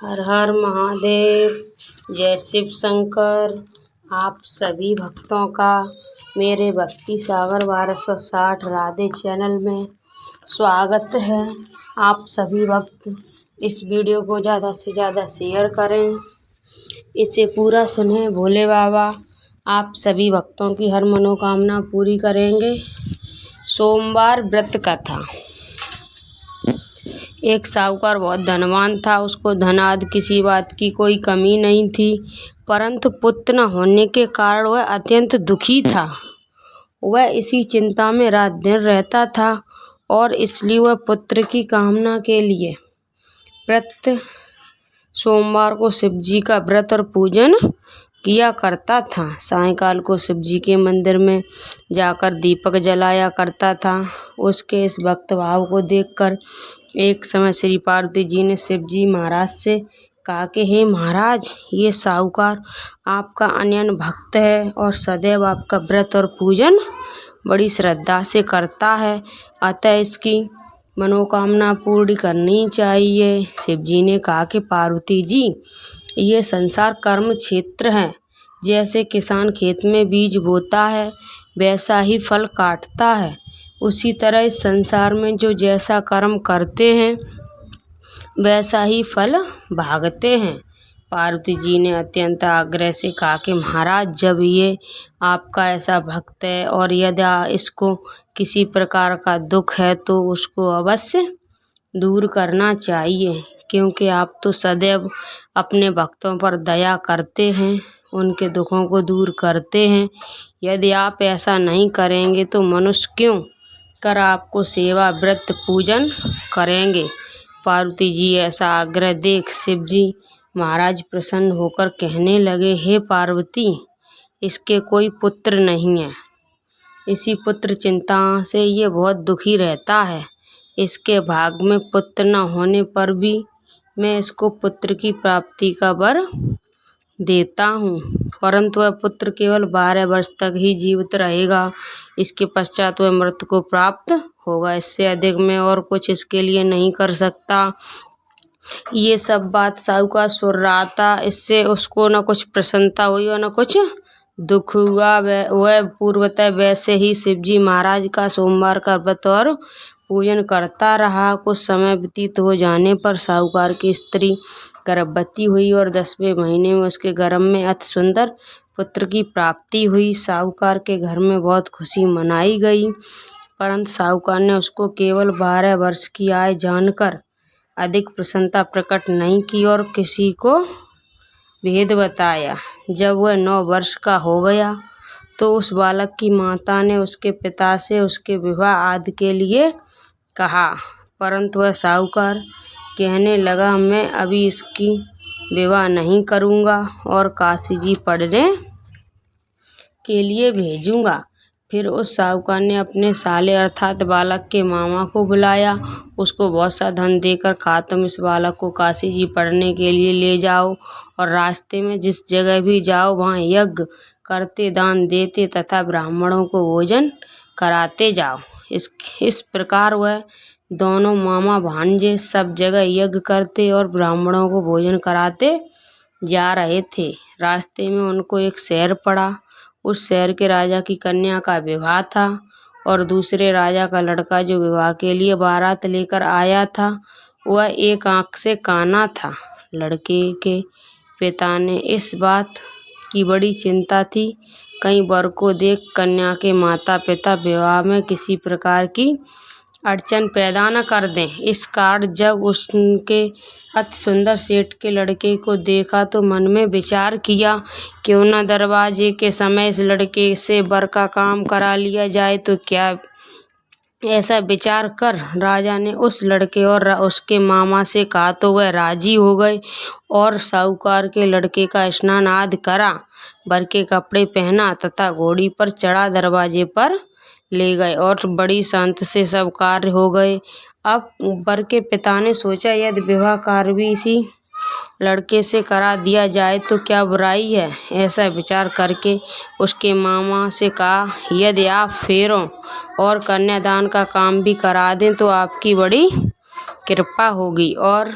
हर हर महादेव। जय शिव शंकर। आप सभी भक्तों का मेरे भक्ति सागर 1260 राधे चैनल में स्वागत है। आप सभी भक्त इस वीडियो को ज़्यादा से ज़्यादा शेयर करें, इसे पूरा सुने। भोले बाबा आप सभी भक्तों की हर मनोकामना पूरी करेंगे। सोमवार व्रत कथा। एक साहूकार बहुत धनवान था। उसको धन आदि किसी बात की कोई कमी नहीं थी, परंतु पुत्र न होने के कारण वह अत्यंत दुखी था। वह इसी चिंता में रात दिन रहता था और इसलिए वह पुत्र की कामना के लिए प्रत्येक सोमवार को शिव जी का व्रत और पूजन किया करता था। सायंकाल को शिव जी के मंदिर में जाकर दीपक जलाया करता था। उसके इस भक्त भाव को देखकर एक समय श्री पार्वती जी ने शिव जी महाराज से कहा कि हे महाराज, ये साहूकार आपका अनन्य भक्त है और सदैव आपका व्रत और पूजन बड़ी श्रद्धा से करता है, अतः इसकी मनोकामना पूर्ण करनी चाहिए। शिव जी ने कहा कि पार्वती जी, ये संसार कर्म क्षेत्र है। जैसे किसान खेत में बीज बोता है वैसा ही फल काटता है, उसी तरह इस संसार में जो जैसा कर्म करते हैं वैसा ही फल भागते हैं। पार्वती जी ने अत्यंत आग्रह से कहा कि महाराज, जब ये आपका ऐसा भक्त है और यदि इसको किसी प्रकार का दुख है तो उसको अवश्य दूर करना चाहिए, क्योंकि आप तो सदैव अपने भक्तों पर दया करते हैं, उनके दुखों को दूर करते हैं। यदि आप ऐसा नहीं करेंगे तो मनुष्य क्यों कर आपको सेवा व्रत पूजन करेंगे। पार्वती जी ऐसा आग्रह देख शिव जी महाराज प्रसन्न होकर कहने लगे, हे पार्वती, इसके कोई पुत्र नहीं है। इसी पुत्र चिंता से ये बहुत दुखी रहता है। इसके भाग में पुत्र न होने पर भी मैं इसको पुत्र की प्राप्ति का वर देता हूँ, परंतु वह पुत्र केवल 12 वर्ष तक ही जीवित रहेगा। इसके पश्चात वह मृत्यु को प्राप्त होगा। इससे अधिक मैं और कुछ इसके लिए नहीं कर सकता। ये सब बात साहूकार सुन रहा था। इससे उसको न कुछ प्रसन्नता हुई और न कुछ दुख हुआ। वह पूर्वतः वैसे ही शिव जी महाराज का सोमवार का व्रत और पूजन करता रहा। कुछ समय व्यतीत हो जाने पर साहूकार की स्त्री गर्भवती हुई और 10वें महीने में उसके गर्भ में अति सुंदर पुत्र की प्राप्ति हुई। साहूकार के घर में बहुत खुशी मनाई गई, परंतु साहूकार ने उसको केवल 12 वर्ष की आयु जानकर अधिक प्रसन्नता प्रकट नहीं की और किसी को भेद बताया। जब वह 9 वर्ष का हो गया तो उस बालक की माता ने उसके पिता से उसके विवाह आदि के लिए कहा, परंतु वह साहूकार कहने लगा, मैं अभी इसकी विवाह नहीं करूँगा और काशी जी पढ़ने के लिए भेजूँगा। फिर उस साहूकार ने अपने साले अर्थात बालक के मामा को बुलाया। उसको बहुत सा धन देकर कहा, तुम इस बालक को काशी जी पढ़ने के लिए ले जाओ और रास्ते में जिस जगह भी जाओ वहाँ यज्ञ करते, दान देते तथा ब्राह्मणों को भोजन कराते जाओ। इस प्रकार वह दोनों मामा भांजे सब जगह यज्ञ करते और ब्राह्मणों को भोजन कराते जा रहे थे। रास्ते में उनको एक शहर पड़ा। उस शहर के राजा की कन्या का विवाह था और दूसरे राजा का लड़का जो विवाह के लिए बारात लेकर आया था वह एक आंख से काना था। लड़के के पिता ने इस बात की बड़ी चिंता थी, कहीं वर को देख कन्या के माता पिता विवाह में किसी प्रकार की अड़चन पैदा न कर दें। इस कारण जब उसके अति सुंदर सेठ के लड़के को देखा तो मन में विचार किया, क्यों न दरवाजे के समय इस लड़के से वर का काम करा लिया जाए तो क्या। ऐसा विचार कर राजा ने उस लड़के और उसके मामा से कहा तो वह राजी हो गए और साहूकार के लड़के का स्नान आदि करा, वर के कपड़े पहना तथा घोड़ी पर चढ़ा दरवाजे पर ले गए और बड़ी शांति से सब कार्य हो गए। अब वर के पिता ने सोचा, यदि विवाह कार्य भी इसी लड़के से करा दिया जाए तो क्या बुराई है। ऐसा विचार करके उसके मामा से कहा, यदि आप फेरों और कन्यादान का काम भी करा दें तो आपकी बड़ी कृपा होगी और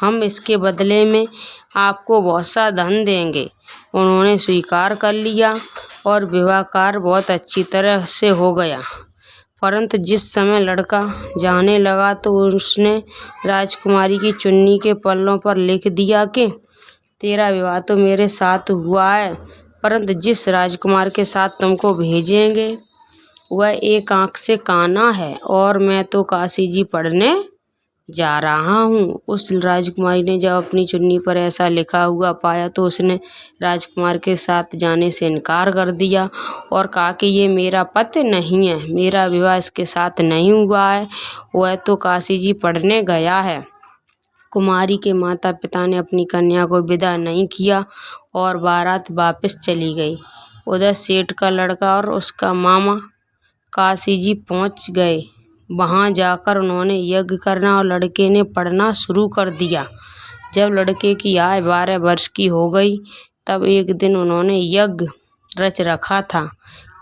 हम इसके बदले में आपको बहुत सा धन देंगे। उन्होंने स्वीकार कर लिया और विवाह कार्य बहुत अच्छी तरह से हो गया। परंतु जिस समय लड़का जाने लगा तो उसने राजकुमारी की चुन्नी के पल्लों पर लिख दिया कि तेरा विवाह तो मेरे साथ हुआ है, परंतु जिस राजकुमार के साथ तुमको भेजेंगे वह एक आंख से काना है और मैं तो काशी जी पढ़ने जा रहा हूँ। उस राजकुमारी ने जब अपनी चुन्नी पर ऐसा लिखा हुआ पाया तो उसने राजकुमार के साथ जाने से इनकार कर दिया और कहा कि ये मेरा पति नहीं है, मेरा विवाह इसके साथ नहीं हुआ है, वह तो काशी जी पढ़ने गया है। कुमारी के माता पिता ने अपनी कन्या को विदा नहीं किया और बारात वापस चली गई। उधर सेठ का लड़का और उसका मामा काशी जी पहुँच गए। वहाँ जाकर उन्होंने यज्ञ करना और लड़के ने पढ़ना शुरू कर दिया। जब लड़के की आयु 12 वर्ष की हो गई तब एक दिन उन्होंने यज्ञ रच रखा था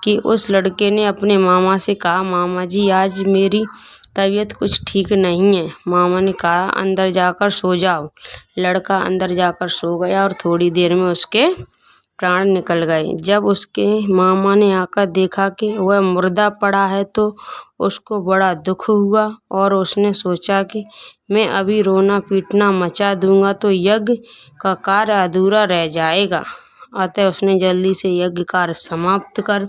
कि उस लड़के ने अपने मामा से कहा, मामा जी आज मेरी तबीयत कुछ ठीक नहीं है। मामा ने कहा अंदर जाकर सो जाओ। लड़का अंदर जाकर सो गया और थोड़ी देर में उसके प्राण निकल गए। जब उसके मामा ने आकर देखा कि वह मुर्दा पड़ा है तो उसको बड़ा दुख हुआ और उसने सोचा कि मैं अभी रोना पीटना मचा दूंगा तो यज्ञ का कार्य अधूरा रह जाएगा। अतः उसने जल्दी से यज्ञ कार्य समाप्त कर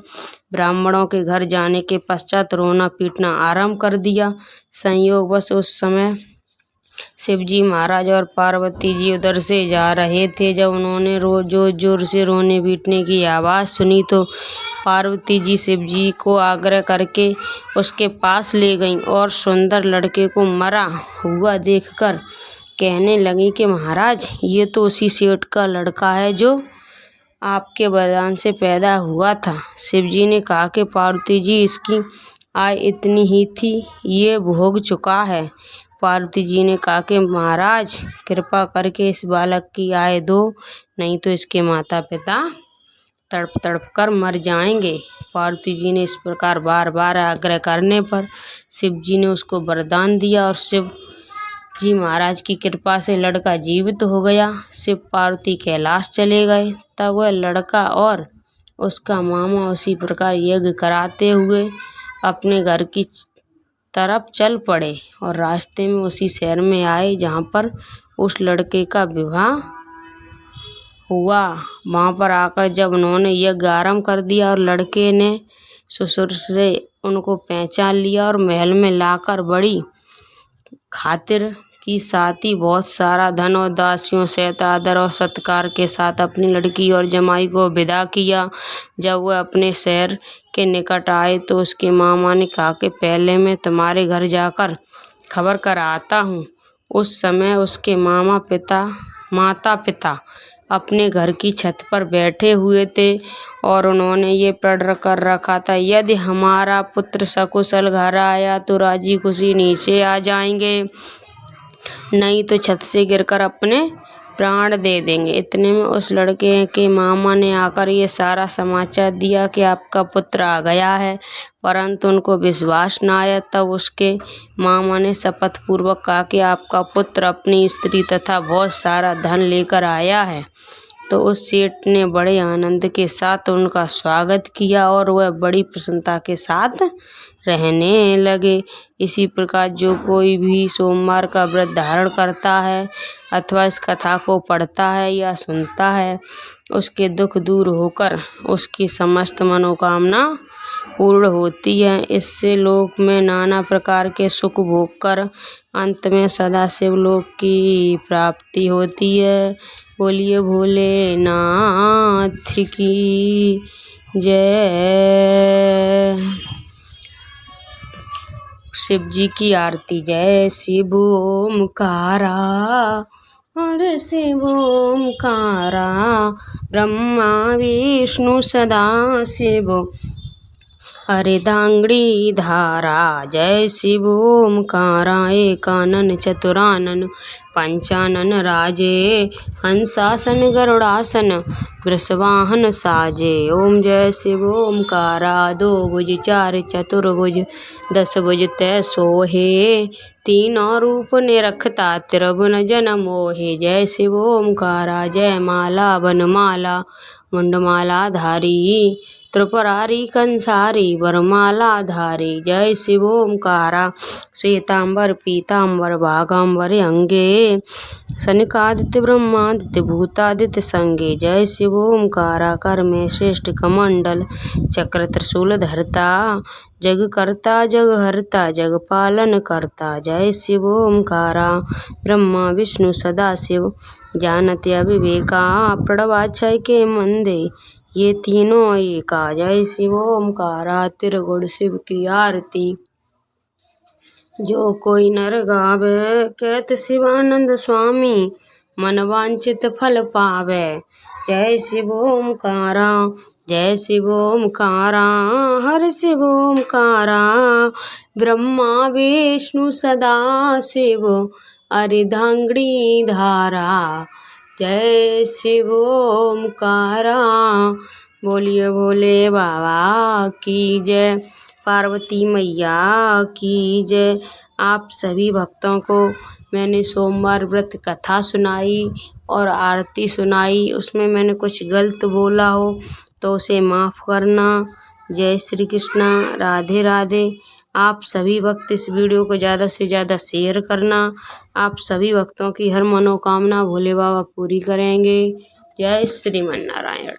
ब्राह्मणों के घर जाने के पश्चात रोना पीटना आरंभ कर दिया। संयोगवश उस समय शिवजी महाराज और पार्वती जी उधर से जा रहे थे। जब उन्होंने जोर जोर से रोने पीटने की आवाज़ सुनी तो पार्वती जी शिवजी को आग्रह करके उसके पास ले गईं और सुंदर लड़के को मरा हुआ देखकर कहने लगी कि महाराज ये तो उसी सेठ का लड़का है जो आपके वरदान से पैदा हुआ था। शिवजी ने कहा कि पार्वती जी इसकी आय इतनी ही थी, ये भोग चुका है। पार्वती जी ने कहा कि महाराज कृपा करके इस बालक की आय दो, नहीं तो इसके माता पिता तड़प तड़प कर मर जाएंगे। पार्वती जी ने इस प्रकार बार बार आग्रह करने पर शिव जी ने उसको वरदान दिया और शिव जी महाराज की कृपा से लड़का जीवित हो गया। शिव पार्वती कैलाश चले गए। तब वह लड़का और उसका मामा उसी प्रकार यज्ञ कराते हुए अपने घर की तरफ चल पड़े और रास्ते में उसी शहर में आए जहाँ पर उस लड़के का विवाह हुआ। वहाँ पर आकर जब उन्होंने यज्ञ आरंभ कर दिया और लड़के ने ससुर से उनको पहचान लिया और महल में लाकर बड़ी खातिर की साथ ही बहुत सारा धन और दासियों सहित आदर और सत्कार के साथ अपनी लड़की और जमाई को विदा किया। जब वह अपने शहर के निकट आए तो उसके मामा ने कहा कि पहले मैं तुम्हारे घर जाकर खबर कर आता हूँ। उस समय उसके माता पिता अपने घर की छत पर बैठे हुए थे और उन्होंने ये प्रण कर रखा था, यदि हमारा पुत्र सकुशल घर आया तो राजी खुशी नीचे आ जाएंगे, नहीं तो छत से गिरकर अपने प्राण दे देंगे। इतने में उस लड़के के मामा ने आकर ये सारा समाचार दिया कि आपका पुत्र आ गया है, परंतु उनको विश्वास न आया। तब उसके मामा ने शपथ पूर्वक कहा कि आपका पुत्र अपनी स्त्री तथा बहुत सारा धन लेकर आया है। तो उस सेठ ने बड़े आनंद के साथ उनका स्वागत किया और वह बड़ी प्रसन्नता के साथ रहने लगे। इसी प्रकार जो कोई भी सोमवार का व्रत धारण करता है अथवा इस कथा को पढ़ता है या सुनता है, उसके दुख दूर होकर उसकी समस्त मनोकामना पूर्ण होती है। इससे लोक में नाना प्रकार के सुख भोग कर अंत में सदा शिव लोक की प्राप्ति होती है। बोलिए भोलेनाथ की जय। शिव जी की आरती। जय शिव ओमकारा, हर शिव ओमकारा, ब्रह्मा विष्णु सदा शिव, अर्धांगिनी धारा। जय शिव ओमकारा एकानन चतुरानन पंचानन राजे हंसासन गरुड़ासन वृषवाहन साजे। ओम जय शिव ओमकारा दो भुज चार चतुर्भुज 10 भुज तै सोहे तीनों रूप निरखता त्रिभुवन जन मोहे। जय शिव ओमकारा जय माला वनमाला मुंडमाला धारी त्रिपुरारी कंसारी वरमाला धारी। जय शिव ओमकारा श्वेतांबर पीतांबर भागांबर अंगे सनकादित्य ब्रह्मादित्य भूतादित्य संगे। जय शिव ओमकारा कर में श्रेष्ठ कमंडल चक्र त्रिशूल धरता जग करता जग हरता जग पालन करता। जय शिव ओमकारा ब्रह्मा विष्णु सदा शिव जानत अविवेका प्रणवाक्षय के मंदे ये तीनों एका। जय शिव ओमकारा त्रिगुण शिव की आरती जो कोई नर गावे कहत शिवानंद स्वामी मन वांछित फल पावे। जय शिव ओमकारा जय शिव ओमकारा हर शिव ओमकारा ब्रह्मा विष्णु सदा शिव अर्धांगिनी धारा। जय शिव ओमकारा। बोलिए भोले बाबा की जय, पार्वती मैया की जय। आप सभी भक्तों को मैंने सोमवार व्रत कथा सुनाई और आरती सुनाई, उसमें मैंने कुछ गलत बोला हो तो उसे माफ़ करना। जय श्री कृष्णा, राधे राधे। आप सभी भक्त इस वीडियो को ज़्यादा से ज़्यादा शेयर करना। आप सभी भक्तों की हर मनोकामना भोले बाबा पूरी करेंगे। जय श्रीमन नारायण।